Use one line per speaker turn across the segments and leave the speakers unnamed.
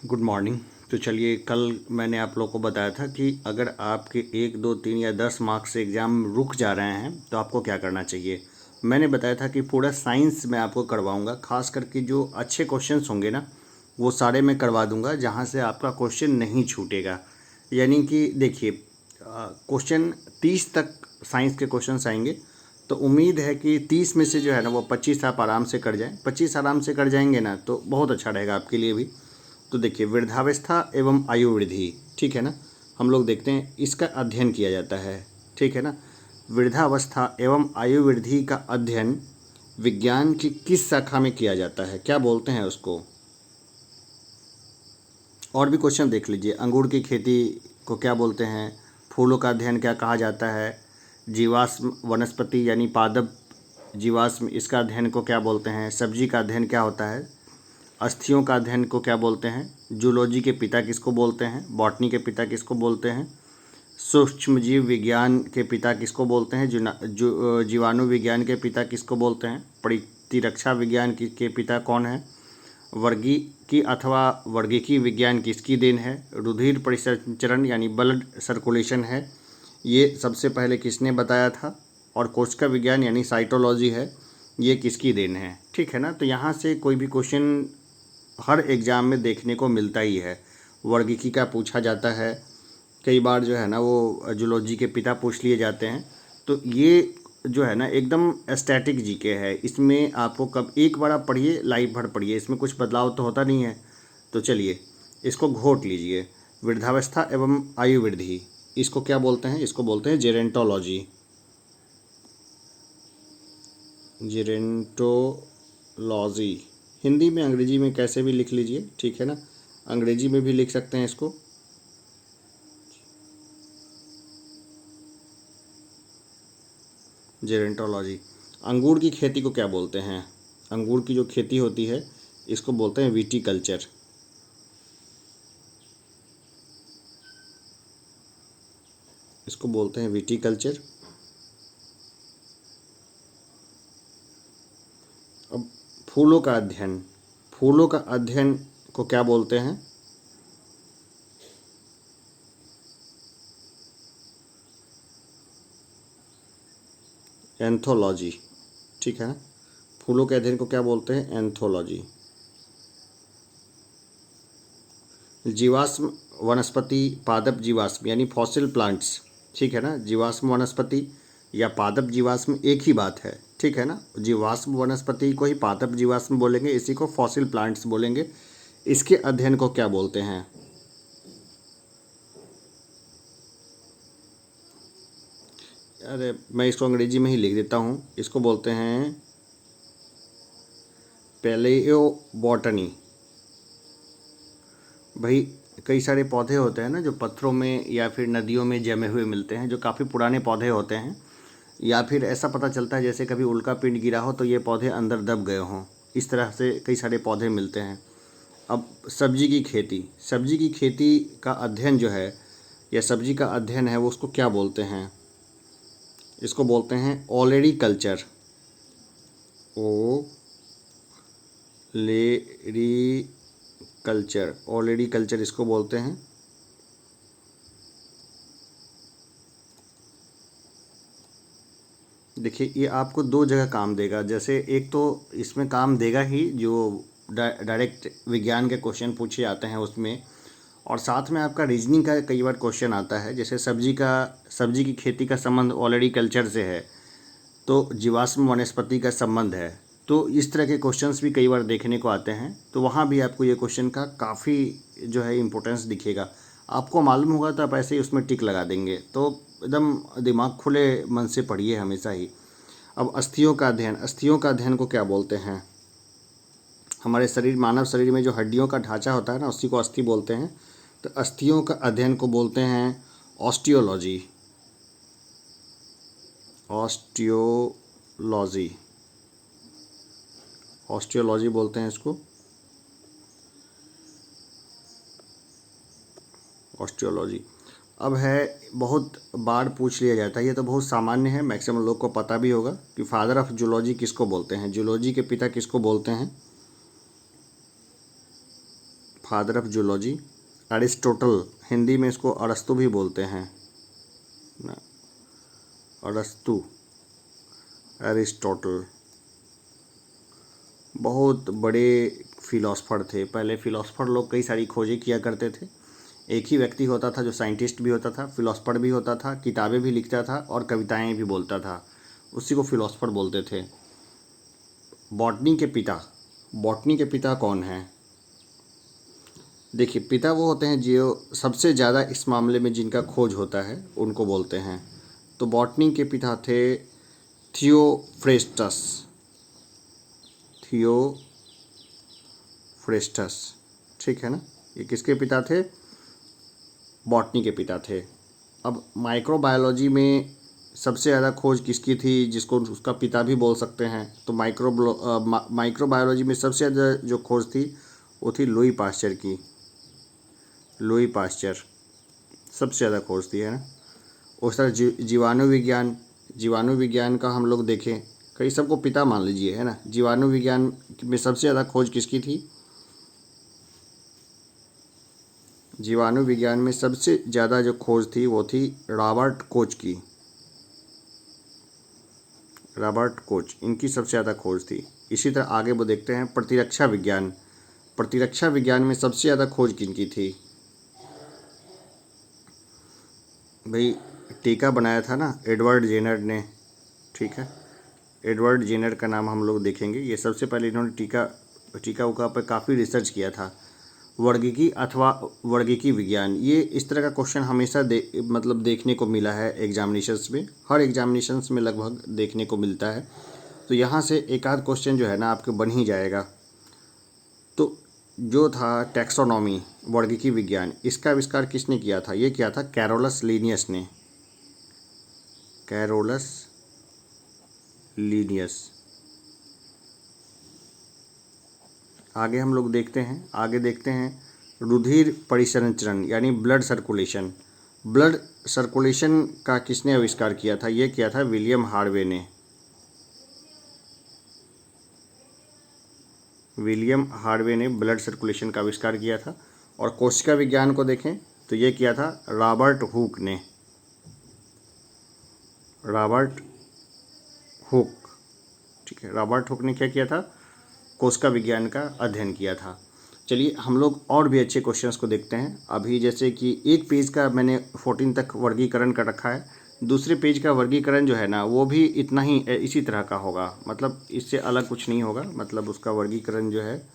Good morning. तो चलिए, कल मैंने आप लोगों को बताया था कि अगर आपके 1, 2, 3 या 10 मार्क्स से एग्ज़ाम रुक जा रहे हैं तो आपको क्या करना चाहिए। मैंने बताया था कि पूरा साइंस मैं आपको करवाऊंगा, खास करके जो अच्छे क्वेश्चंस होंगे ना वो सारे मैं करवा दूंगा, जहां से आपका क्वेश्चन नहीं छूटेगा। यानी कि देखिए, क्वेश्चन 30 तक साइंस के क्वेश्चंस आएंगे, तो उम्मीद है कि 30 में से जो है ना वो 25 आप आराम से कर जाएं। 25 आराम से कर जाएंगे ना तो बहुत अच्छा रहेगा आपके लिए भी। तो देखिए, वृद्धावस्था एवं आयु वृद्धि, ठीक है ना, हम लोग देखते हैं इसका अध्ययन किया जाता है, ठीक है ना। वृद्धावस्था एवं आयु वृद्धि का अध्ययन विज्ञान की किस शाखा में किया जाता है, क्या बोलते हैं उसको। और भी क्वेश्चन देख लीजिए, अंगूर की खेती को क्या बोलते हैं, फूलों का अध्ययन क्या कहा जाता है, जीवाश्म वनस्पति यानी पादप जीवाश्म, इसका अध्ययन को क्या बोलते हैं, सब्जी का अध्ययन क्या होता है, अस्थियों का अध्ययन को क्या बोलते हैं, जूलॉजी के पिता किसको बोलते हैं, बॉटनी के पिता किसको बोलते हैं, सूक्ष्मजीव विज्ञान के पिता किसको बोलते हैं, जीवाणु विज्ञान के पिता किसको बोलते हैं, प्रतिरक्षा विज्ञान के पिता कौन है, वर्गीकी अथवा वर्गीकी विज्ञान किसकी देन है, रुधिर परिसंचरण यानी ब्लड सर्कुलेशन है, ये सबसे पहले किसने बताया था, और कोशिका विज्ञान यानी साइटोलॉजी है, ये किसकी देन है। ठीक है ना। तो यहाँ से कोई भी क्वेश्चन हर एग्ज़ाम में देखने को मिलता ही है। वर्गीकी का पूछा जाता है, कई बार जो है ना वो जूलॉजी के पिता पूछ लिए जाते हैं। तो ये जो है ना एकदम स्टैटिक जीके है, इसमें आपको कब एक बार आप पढ़िए, लाइफ भर पढ़िए, इसमें कुछ बदलाव तो होता नहीं है। तो चलिए इसको घोट लीजिए, वृद्धावस्था एवं आयु वृद्धि, इसको क्या बोलते हैं, इसको बोलते हैं जेरेंटोलॉजी। जेरेंटोलॉजी हिंदी में अंग्रेजी में कैसे भी लिख लीजिए, ठीक है ना, अंग्रेजी में भी लिख सकते हैं इसको। जेरेंटोलॉजी। अंगूर की खेती को क्या बोलते हैं, अंगूर की जो खेती होती है इसको बोलते हैं विटीकल्चर। इसको बोलते हैं विटीकल्चर। अब फूलों का अध्ययन, फूलों का अध्ययन को क्या बोलते हैं, एंथोलॉजी। ठीक है ना, फूलों के अध्ययन को क्या बोलते हैं, एंथोलॉजी। जीवाश्म वनस्पति पादप जीवाश्म यानी फॉसिल प्लांट्स, ठीक है ना, जीवाश्म वनस्पति या पादप जीवाश्म एक ही बात है, ठीक है ना। जीवाश्म वनस्पति को ही पादप जीवाश्म बोलेंगे, इसी को फॉसिल प्लांट्स बोलेंगे। इसके अध्ययन को क्या बोलते हैं, अरे मैं इसको अंग्रेजी में ही लिख देता हूँ, इसको बोलते हैं पैलेओ बॉटनी। भाई, कई सारे पौधे होते हैं ना जो पत्थरों में या फिर नदियों में जमे हुए मिलते हैं, जो काफ़ी पुराने पौधे होते हैं, या फिर ऐसा पता चलता है जैसे कभी उल्का पिंड गिरा हो तो ये पौधे अंदर दब गए हों, इस तरह से कई सारे पौधे मिलते हैं। अब सब्जी की खेती, सब्जी की खेती का अध्ययन जो है या सब्जी का अध्ययन है वो उसको क्या बोलते हैं, इसको बोलते हैं ऑलरेडी कल्चर। ओ लेडी कल्चर, ऑलरेडी कल्चर इसको बोलते हैं। देखिए, ये आपको दो जगह काम देगा, जैसे एक तो इसमें काम देगा ही जो डायरेक्ट विज्ञान के क्वेश्चन पूछे जाते हैं उसमें, और साथ में आपका रीजनिंग का कई बार क्वेश्चन आता है, जैसे सब्जी की खेती का संबंध ऑलरेडी कल्चर से है, तो जीवाश्म वनस्पति का संबंध है, तो इस तरह के क्वेश्चंस भी कई बार देखने को आते हैं। तो वहाँ भी आपको ये क्वेश्चन का काफ़ी जो है इम्पोर्टेंस दिखेगा, आपको मालूम होगा तो आप ऐसे ही उसमें टिक लगा देंगे। तो एकदम दिमाग खुले मन से पढ़िए हमेशा ही। अब अस्थियों का अध्ययन, अस्थियों का अध्ययन को क्या बोलते हैं, हमारे शरीर मानव शरीर में जो हड्डियों का ढांचा होता है ना उसी को अस्थि बोलते हैं। तो अस्थियों का अध्ययन को बोलते हैं ऑस्टियोलॉजी। ऑस्टियोलॉजी, ऑस्टियोलॉजी बोलते हैं इसको, ऑस्टियोलॉजी। अब है, बहुत बार पूछ लिया जाता है, ये तो बहुत सामान्य है, मैक्सिमम लोग को पता भी होगा कि फादर ऑफ जूलॉजी किसको बोलते हैं, जूलॉजी के पिता किसको बोलते हैं, father of zoology. Aristotle, Hindi में इसको अरस्तु भी बोलते हैं ना, अरस्तु, एरिस्टोटल बहुत बड़े फिलोसफर थे। पहले फिलोसफर लोग कई सारी खोजें किया करते थे। एक ही व्यक्ति होता था जो साइंटिस्ट भी होता था, फिलोसफर भी होता था, किताबें भी लिखता था और कविताएं भी बोलता था, उसी को फिलोसफर बोलते थे। बॉटनी के पिता, बॉटनी के पिता कौन हैं? देखिए, पिता वो होते हैं जो सबसे ज़्यादा इस मामले में जिनका खोज होता है उनको बोलते हैं। तो बॉटनी के पिता थे थियोफ्रेस्टस, थियोफ्रेस्टस, ठीक है ना। ये किसके पिता थे? बॉटनी के पिता थे। अब माइक्रोबायोलॉजी में सबसे ज़्यादा खोज किसकी थी, जिसको उसका पिता भी बोल सकते हैं? तो माइक्रोबायोलॉजी में सबसे ज़्यादा जो खोज थी वो थी लुई पास्चर की। लुई पास्चर सबसे ज़्यादा खोज थी, है ना। उस तरह जीवाणु विज्ञान, जीवाणु विज्ञान का हम लोग देखें, कई सबको पिता मान लीजिए, है ना। जीवाणु विज्ञान में सबसे ज़्यादा खोज किसकी थी? जीवाणु विज्ञान में सबसे ज़्यादा जो खोज थी वो थी रॉबर्ट कोच की। रॉबर्ट कोच, इनकी सबसे ज़्यादा खोज थी। इसी तरह आगे वो देखते हैं प्रतिरक्षा विज्ञान। प्रतिरक्षा विज्ञान में सबसे ज़्यादा खोज किनकी थी? भाई, टीका बनाया था ना एडवर्ड जेनर ने, ठीक है। एडवर्ड जेनर का नाम हम लोग देखेंगे। ये सबसे पहले इन्होंने टीका उका पर काफ़ी रिसर्च किया था। वर्गीकी अथवा वर्गीकी विज्ञान, ये इस तरह का क्वेश्चन हमेशा मतलब देखने को मिला है एग्जामिनेशंस में, हर एग्जामिनेशंस में लगभग देखने को मिलता है। तो यहाँ से एक आध क्वेश्चन जो है ना आपके बन ही जाएगा। तो जो था टैक्सोनॉमी, वर्गीकी विज्ञान, इसका आविष्कार किसने किया था? ये किया था कैरोलस लीनियस ने। Carolus Linnaeus. आगे हम लोग देखते हैं रुधिर परिसंचरण यानी ब्लड सर्कुलेशन। ब्लड सर्कुलेशन का किसने आविष्कार किया था? ये किया था विलियम हार्वे ने। विलियम हार्वे ने ब्लड सर्कुलेशन का आविष्कार किया था। और कोशिका विज्ञान को देखें तो ये किया था रॉबर्ट हुक ने। रॉबर्ट हुक, ठीक है। रॉबर्ट हुक ने क्या किया था? कोशिका विज्ञान का अध्ययन किया था। चलिए हम लोग और भी अच्छे क्वेश्चंस को देखते हैं। अभी जैसे कि एक पेज का मैंने 14 तक वर्गीकरण कर रखा है, दूसरे पेज का वर्गीकरण जो है ना वो भी इतना ही इसी तरह का होगा, मतलब इससे अलग कुछ नहीं होगा। मतलब उसका वर्गीकरण जो है,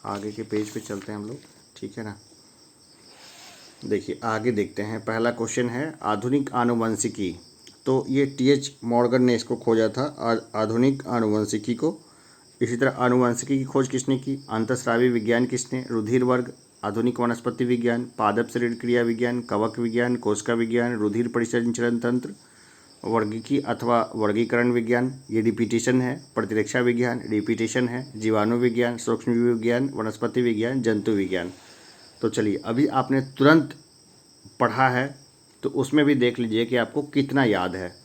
आगे के पेज पे चलते हैं हम लोग, ठीक है ना। देखिए आगे देखते हैं। पहला क्वेश्चन है आधुनिक आनुवंशिकी। तो ये टी.एच. मॉर्गन ने इसको खोजा था, आधुनिक आनुवंशिकी को। इसी तरह आनुवंशिकी की खोज किसने की? अंतःस्रावी विज्ञान किसने? रुधिर वर्ग, आधुनिक वनस्पति विज्ञान, पादप शरीर क्रिया विज्ञान, कवक विज्ञान, कोशिका विज्ञान, रुधिर परिसंचरण तंत्र, वर्गीकी अथवा वर्गीकरण विज्ञान, ये रिपीटेशन है। प्रतिरक्षा विज्ञान रिपीटेशन है। जीवाणु विज्ञान, सूक्ष्मजीव विज्ञान, वनस्पति विज्ञान, जंतु विज्ञान। तो चलिए अभी आपने तुरंत पढ़ा है तो उसमें भी देख लीजिए कि आपको कितना याद है,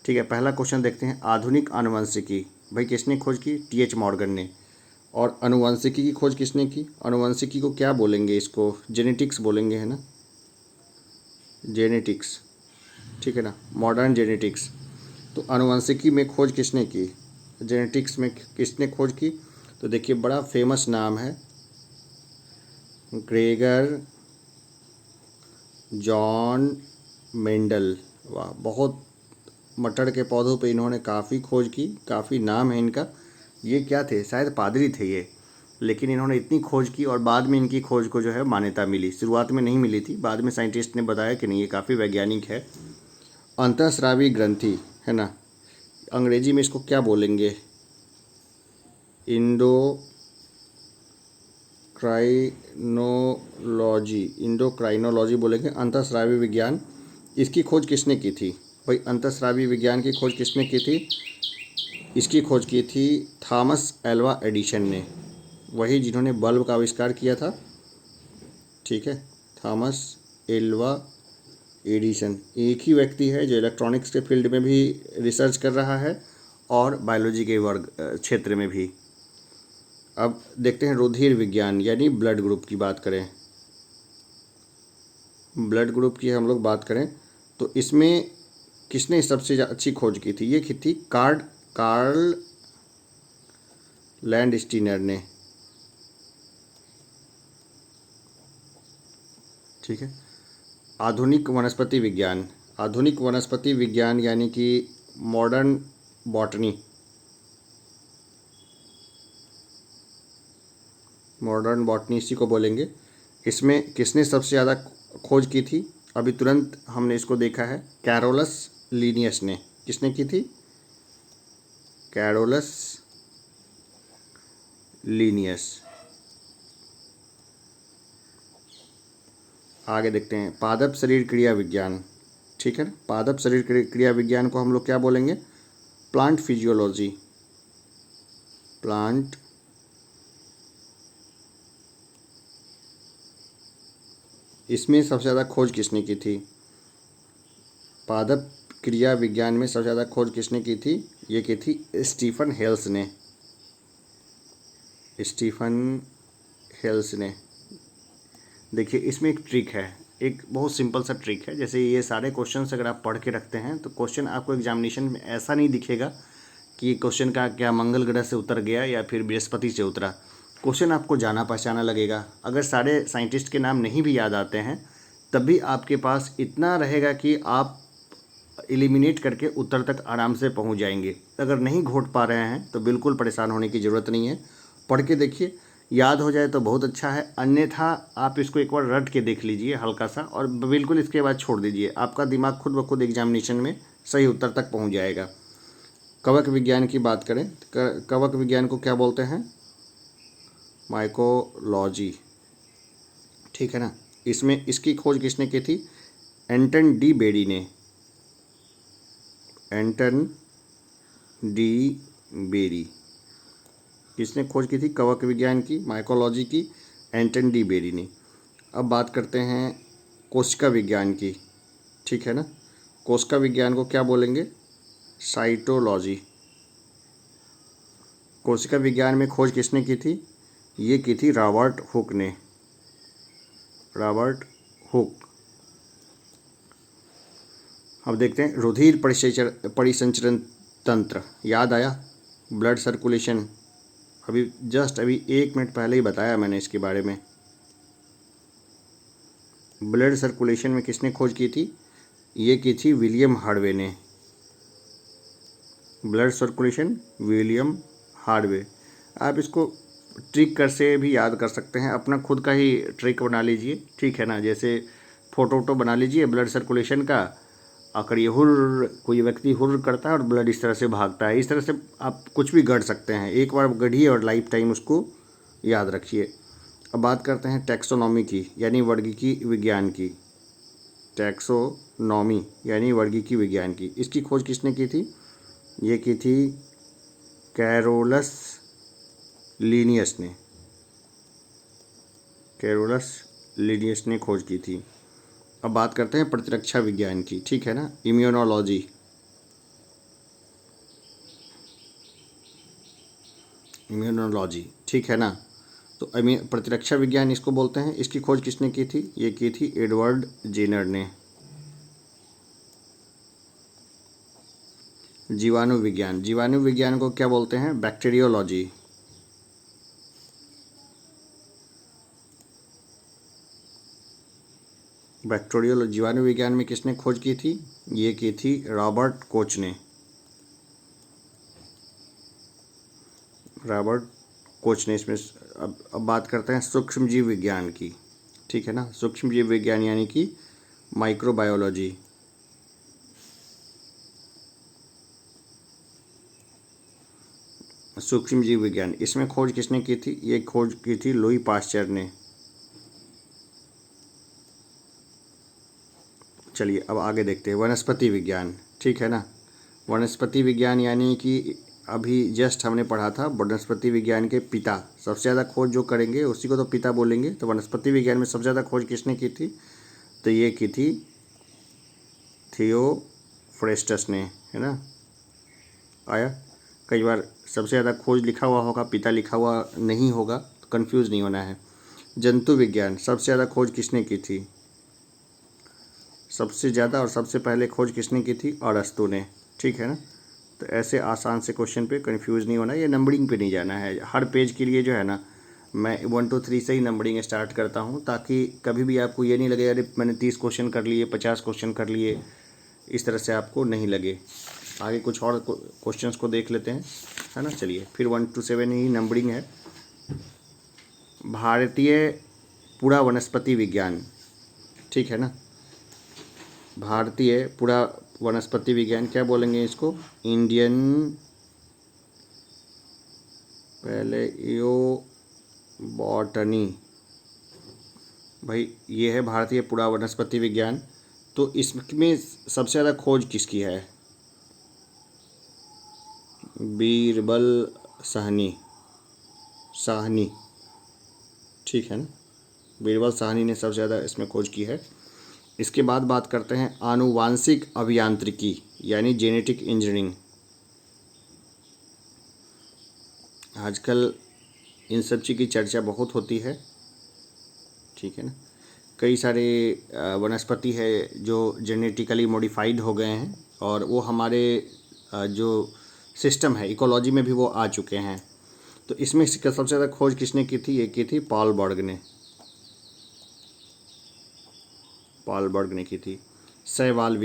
ठीक है। पहला क्वेश्चन देखते हैं आधुनिक आनुवंशिकी। भाई किसने खोज की? टी.एच. मॉर्गन ने। और अनुवंशिकी की खोज किसने की? अनुवंशिकी को क्या बोलेंगे? इसको जेनेटिक्स बोलेंगे, है ना, जेनेटिक्स, ठीक है ना, मॉडर्न जेनेटिक्स। तो अनुवंशिकी में खोज किसने की? जेनेटिक्स में किसने खोज की? तो देखिए बड़ा फेमस नाम है, ग्रेगर जॉन मेंडल। वाह, बहुत मटर के पौधों पे इन्होंने काफ़ी खोज की, काफ़ी नाम है इनका। ये क्या थे? शायद पादरी थे ये, लेकिन इन्होंने इतनी खोज की और बाद में इनकी खोज को जो है मान्यता मिली। शुरुआत में नहीं मिली थी, बाद में साइंटिस्ट ने बताया कि नहीं ये काफ़ी वैज्ञानिक है। अंतःस्रावी ग्रंथि, है ना, अंग्रेजी में इसको क्या बोलेंगे? इंडोक्राइनोलॉजी बोलेंगे, अंतःस्रावी विज्ञान। इसकी खोज किसने की थी? भाई अंतःस्रावी विज्ञान की खोज किसने की थी? इसकी खोज की थी थॉमस एल्वा एडिसन ने, वही जिन्होंने बल्ब का आविष्कार किया था, ठीक है। थॉमस एल्वा एडिसन एक ही व्यक्ति है जो इलेक्ट्रॉनिक्स के फील्ड में भी रिसर्च कर रहा है और बायोलॉजी के वर्ग क्षेत्र में भी। अब देखते हैं रुधिर विज्ञान यानी ब्लड ग्रुप की बात करें। ब्लड ग्रुप की हम लोग बात करें तो इसमें किसने सबसे अच्छी खोज की थी? ये की थी कार्ल लैंडस्टीनर ने। ठीक है। आधुनिक वनस्पति विज्ञान, आधुनिक वनस्पति विज्ञान यानी कि मॉडर्न बॉटनी, मॉडर्न बॉटनी इसी को बोलेंगे। इसमें किसने सबसे ज़्यादा खोज की थी? अभी तुरंत हमने इसको देखा है, कैरोलस लीनियस ने। किसने की थी? Carolus Linnaeus. आगे देखते हैं पादप शरीर क्रिया विज्ञान। ठीक है ना, पादप शरीर क्रिया विज्ञान को हम लोग क्या बोलेंगे? Plant physiology. प्लांट इसमें सबसे ज़्यादा खोज किसने की थी? पादप क्रिया विज्ञान में सबसे ज़्यादा खोज किसने की थी? ये की थी स्टीफन हेल्स ने। स्टीफन हेल्स ने। देखिए इसमें एक ट्रिक है, एक बहुत सिंपल सा ट्रिक है। जैसे ये सारे क्वेश्चंस अगर आप पढ़ के रखते हैं तो क्वेश्चन आपको एग्जामिनेशन में ऐसा नहीं दिखेगा कि क्वेश्चन का क्या मंगल ग्रह से उतर गया या फिर बृहस्पति से उतरा। क्वेश्चन आपको जाना पहचाना लगेगा। अगर सारे साइंटिस्ट के नाम नहीं भी याद आते हैं तब भी आपके पास इतना रहेगा कि आप एलिमिनेट करके उत्तर तक आराम से पहुंच जाएंगे। अगर नहीं घोट पा रहे हैं तो बिल्कुल परेशान होने की ज़रूरत नहीं है। पढ़ के देखिए, याद हो जाए तो बहुत अच्छा है, अन्यथा आप इसको एक बार रट के देख लीजिए हल्का सा और बिल्कुल इसके बाद छोड़ दीजिए। आपका दिमाग खुद ब खुद एग्जामिनेशन में सही उत्तर तक पहुंच जाएगा। कवक विज्ञान की बात करें, कवक विज्ञान को क्या बोलते हैं? माइकोलॉजी। ठीक है ना। इसमें इसकी खोज किसने की थी? एंटन डी बेरी ने। एंटन डी बेरी किसने खोज की थी कवक विज्ञान की, माइकोलॉजी की? एंटन डी बेरी ने। अब बात करते हैं कोशिका विज्ञान की। ठीक है ना। कोशिका विज्ञान को क्या बोलेंगे? साइटोलॉजी। कोशिका विज्ञान में खोज किसने की थी? ये की थी रॉबर्ट हुक ने। Robert Hooke. अब देखते हैं रुधिर परिसंचरण तंत्र। याद आया? Blood circulation. अभी 1 मिनट पहले ही बताया मैंने इसके बारे में। ब्लड सर्कुलेशन में किसने खोज की थी? ये की थी विलियम हार्वे ने। Blood circulation William Harvey. आप इसको ट्रिक कर से भी याद कर सकते हैं, अपना खुद का ही ट्रिक बना लीजिए। ठीक है ना। जैसे फोटो बना लीजिए ब्लड सर्कुलेशन का, अगर ये हुर्र कोई व्यक्ति हुर्र करता है और ब्लड इस तरह से भागता है, इस तरह से आप कुछ भी गढ़ सकते हैं। एक बार गढ़िए और लाइफ टाइम उसको याद रखिए। अब बात करते हैं टैक्सोनॉमी की यानी वर्गीकी विज्ञान की। टैक्सोनॉमी यानी वर्गीकी विज्ञान की। इसकी खोज किसने की थी? ये की थी कैरोलस लीनियस ने। कैरोलस लीनियस ने खोज की थी। अब बात करते हैं प्रतिरक्षा विज्ञान की। ठीक है ना, इम्यूनोलॉजी। इम्यूनोलॉजी। ठीक है ना। तो प्रतिरक्षा विज्ञान इसको बोलते हैं। इसकी खोज किसने की थी? ये की थी एडवर्ड जेनर ने। जीवाणु विज्ञान। जीवाणु विज्ञान को क्या बोलते हैं? बैक्टीरियोलॉजी। बैक्टीरियोलॉजी। जीवाणु विज्ञान में किसने खोज की थी? ये की थी रॉबर्ट कोच ने। रॉबर्ट कोच ने इसमें। अब बात करते हैं सूक्ष्म जीव विज्ञान की। ठीक है ना। सूक्ष्म जीव विज्ञान यानी कि माइक्रोबायोलॉजी। सूक्ष्म जीव विज्ञान, इसमें खोज किसने की थी? ये खोज की थी लुई पाश्चर ने। चलिए अब आगे देखते हैं वनस्पति विज्ञान। ठीक है ना। वनस्पति विज्ञान यानी कि अभी जस्ट हमने पढ़ा था वनस्पति विज्ञान के पिता। सबसे ज़्यादा खोज जो करेंगे उसी को तो पिता बोलेंगे। तो वनस्पति विज्ञान में सबसे ज़्यादा खोज किसने की थी? तो ये की थी थियोफ्रेस्टस ने। है ना। आया? कई बार सबसे ज़्यादा खोज लिखा हुआ होगा, पिता लिखा हुआ नहीं होगा, तो कन्फ्यूज़ नहीं होना है। जंतु विज्ञान, सबसे ज़्यादा खोज किसने की थी? सबसे ज़्यादा और सबसे पहले खोज किसने की थी? अरस्तु ने, ठीक है ना। तो ऐसे आसान से क्वेश्चन पे कंफ्यूज नहीं होना, ये नंबरिंग पे नहीं जाना है। हर पेज के लिए जो है ना, मैं 1 2 3 से ही नंबरिंग स्टार्ट करता हूँ, ताकि कभी भी आपको ये नहीं लगे अरे मैंने 30 क्वेश्चन कर लिए, 50 क्वेश्चन कर लिए, इस तरह से आपको नहीं लगे। आगे कुछ और क्वेश्चंस को देख लेते हैं, है ना। चलिए, फिर 1 to 7 ही नंबरिंग है। भारतीय पुरा वनस्पति विज्ञान, ठीक है ना। भारतीय पुरा वनस्पति विज्ञान क्या बोलेंगे इसको? Indian palaeobotany. भाई ये है भारतीय पुरा वनस्पति विज्ञान। तो इसमें सबसे ज़्यादा खोज किसकी है? बीरबल साहनी, ठीक है ना। बीरबल साहनी ने सबसे ज़्यादा इसमें खोज की है। इसके बाद बात करते हैं आनुवांशिक अभियांत्रिकी यानी जेनेटिक इंजीनियरिंग। आजकल इन सब चीज़ की चर्चा बहुत होती है, ठीक है ना। कई सारे वनस्पति है जो जेनेटिकली मॉडिफाइड हो गए हैं और वो हमारे जो सिस्टम है इकोलॉजी में भी वो आ चुके हैं। तो इसमें सबसे ज़्यादा खोज किसने की थी? ये की थी पॉल बर्ग ने की थी। शैवाल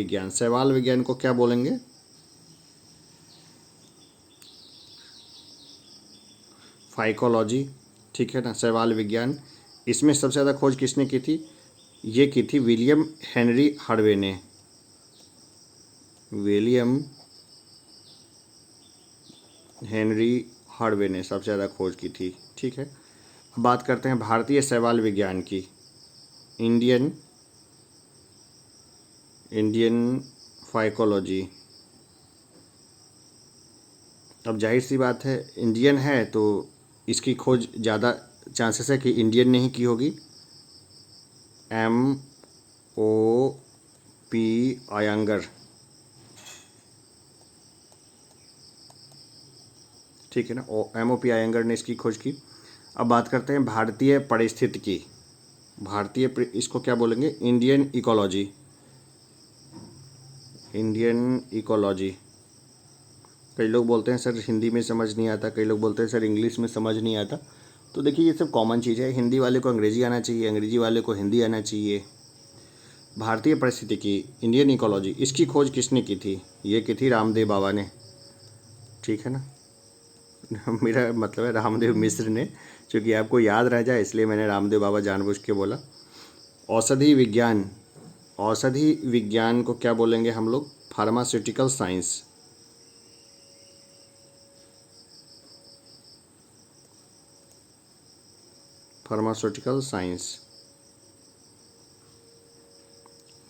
विज्ञान को क्या बोलेंगे? फाइकोलॉजी, ठीक है ना। शैवाल विज्ञान, इसमें सबसे ज़्यादा खोज किसने की थी? ये की थी विलियम हेनरी हार्वे ने। विलियम हेनरी हार्वे ने सबसे ज़्यादा खोज की थी, ठीक है। अब बात करते हैं भारतीय शैवाल विज्ञान की। Indian phycology. अब जाहिर सी बात है, इंडियन है तो इसकी खोज ज़्यादा चांसेस है कि इंडियन ने ही की होगी। MOP आयंगर, ठीक है ना। MOP आयंगर ने इसकी खोज की। अब बात करते हैं भारतीय पारिस्थितिकी। इसको क्या बोलेंगे? Indian ecology. कई लोग बोलते हैं सर हिंदी में समझ नहीं आता, कई लोग बोलते हैं सर इंग्लिश में समझ नहीं आता। तो देखिए ये सब कॉमन चीज़ है। हिंदी वाले को अंग्रेजी आना चाहिए, अंग्रेजी वाले को हिंदी आना चाहिए। भारतीय पारिस्थितिकी, इंडियन इकोलॉजी, इसकी खोज किसने की थी? ये की थी रामदेव बाबा ने, ठीक है ना। मेरा मतलब है रामदेव मिश्र ने, क्योंकि आपको याद रह जाए इसलिए मैंने रामदेव बाबा जानबूझ के बोला। औषधि विज्ञान को क्या बोलेंगे हम लोग? Pharmaceutical science.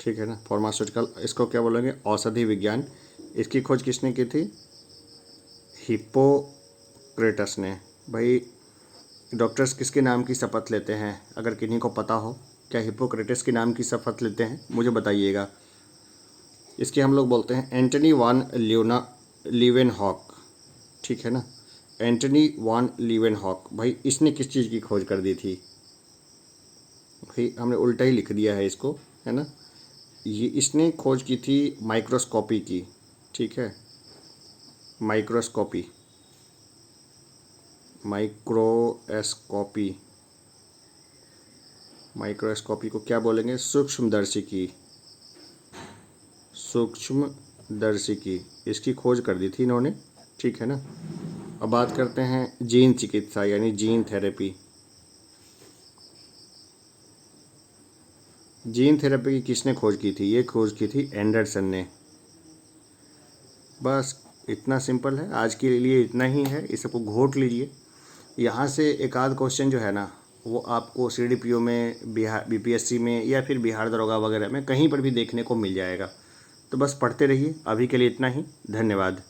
ठीक है ना। फार्मास्यूटिकल, इसको क्या बोलेंगे? औषधि विज्ञान। इसकी खोज किसने की थी? हिप्पोक्रेटस ने। भाई डॉक्टर्स किसके नाम की शपथ लेते हैं? अगर किन्हीं को पता हो, क्या हिप्पोक्रेटस के नाम की शपथ लेते हैं? मुझे बताइएगा। इसके हम लोग बोलते हैं एंटनी वान लीवेनहॉक, ठीक है ना। एंटनी वान लीवेनहॉक, भाई इसने किस चीज़ की खोज कर दी थी? भाई हमने उल्टा ही लिख दिया है इसको, है ना। इसने खोज की थी माइक्रोस्कोपी की, ठीक है। माइक्रोस्कोपी को क्या बोलेंगे? सूक्ष्मदर्शी, इसकी खोज कर दी थी इन्होंने, ठीक है ना। अब बात करते हैं जीन चिकित्सा यानी जीन थेरेपी। जीन थेरेपी की किसने खोज की थी? ये खोज की थी एंडरसन ने। बस इतना सिंपल है, आज के लिए इतना ही है। इस सबको घोट लीजिए। यहाँ से एक आध क्वेश्चन जो है ना, वो आपको CDPO में, बिहार BPSC में, या फिर बिहार दरोगा वगैरह में कहीं पर भी देखने को मिल जाएगा। तो बस पढ़ते रहिए। अभी के लिए इतना ही, धन्यवाद।